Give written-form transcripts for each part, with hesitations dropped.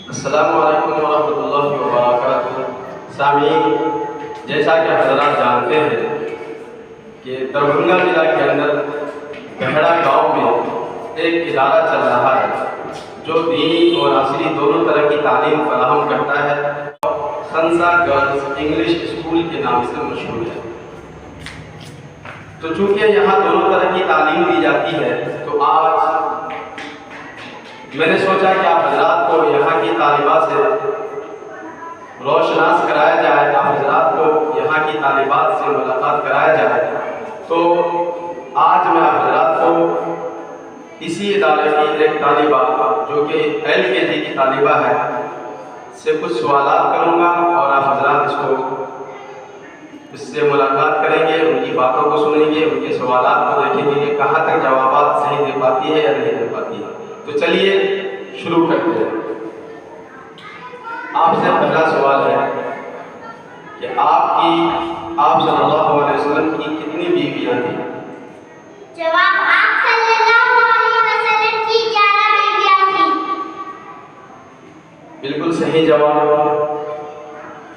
अस्सलामु अलैकुम वरहमतुल्लाहि वबरकातुहू। सामीन, जैसा कि हज़रात जानते हैं कि दरभंगा ज़िला के अंदर गहरा गांव में एक इदारा चल रहा है जो दीनी और असली दोनों तरह की तालीम फराहम करता है। खंसा गर्ल्स इंग्लिश स्कूल के नाम से मशहूर है। तो चूँकि यहाँ दोनों तरह की तालीम दी जाती है, तो आज मैंने सोचा कि आप हज़रात को यहाँ की तालिबात से रोशनास कराया जाए, आप हज़रात को यहाँ की तालिबात से मुलाकात कराया जाए। तो आज मैं आप हज़रात को इसी इदारे की एक तालिबा जो कि LKG की तालिबा है से कुछ सवालात करूँगा और आप हज़रात इससे मुलाकात करेंगे, उनकी बातों को सुनेंगे, उनके सवालात को देखेंगे कि कहाँ तक जवाबात सही दे पाती है या नहीं दे पाती है। तो चलिए शुरू करते हैं। आपसे पहला सवाल है कि आप सल्लल्लाहु अलैहि वसल्लम की कितनी बीवियां थी? जवाब, आप सल्लल्लाहु अलैहि वसल्लम की 11 बीवियां थी। बिल्कुल सही जवाब।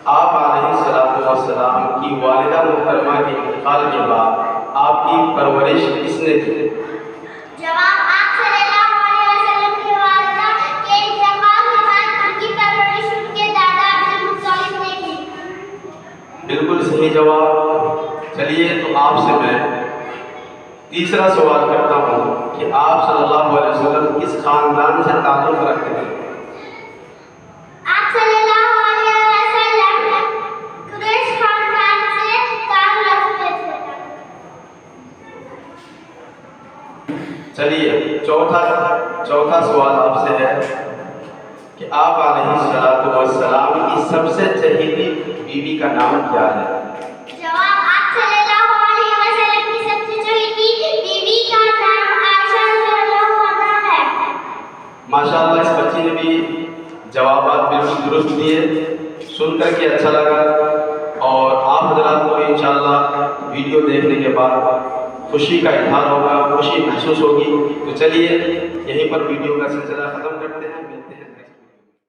आप अलैहिस्सलातु वस्सलाम की वालिदा मुहतरमा के इंतकाल के बाद आपकी परवरिश किसने की? जवाब, आप सल्लल्लाहु अलैहि वसल्लम की वालिदा के इंतकाल के बाद उनकी परवरिश उनके दादा अब्दुल मुत्तलिब ने की। बिल्कुल सही जवाब। चलिए, तो आपसे मैं तीसरा सवाल करता हूँ कि आप सल्लल्लाहु अलैहि वसल्लम किस खानदान से ताल्लुक़ रखते हैं? आप सल्लल्लाहु अलैहि वसल्लम कुरैश खानदान से ताल्लुक़ रखते थे। चलिए, चौथा सवाल आपसे है कि आप अलैहिस्सलातु वस्सलाम की सबसे चहेती बीवी का नाम क्या है? जवाब, आप सल्लल्लाहु अलैहि वसल्लम की सबसे चहेती बीवी का नाम आयशा रज़ियल्लाहु अन्हा है। माशाअल्लाह, इस बच्ची ने भी जवाबात बिल्कुल दुरुस्त दिए। सुनकर के अच्छा लगा और आप हज़रात को इंशाअल्लाह वीडियो देखने के बाद खुशी का इजहार होगा, खुशी महसूस होगी। तो चलिए, यहीं पर वीडियो का सिलसिला ख़त्म करते हैं।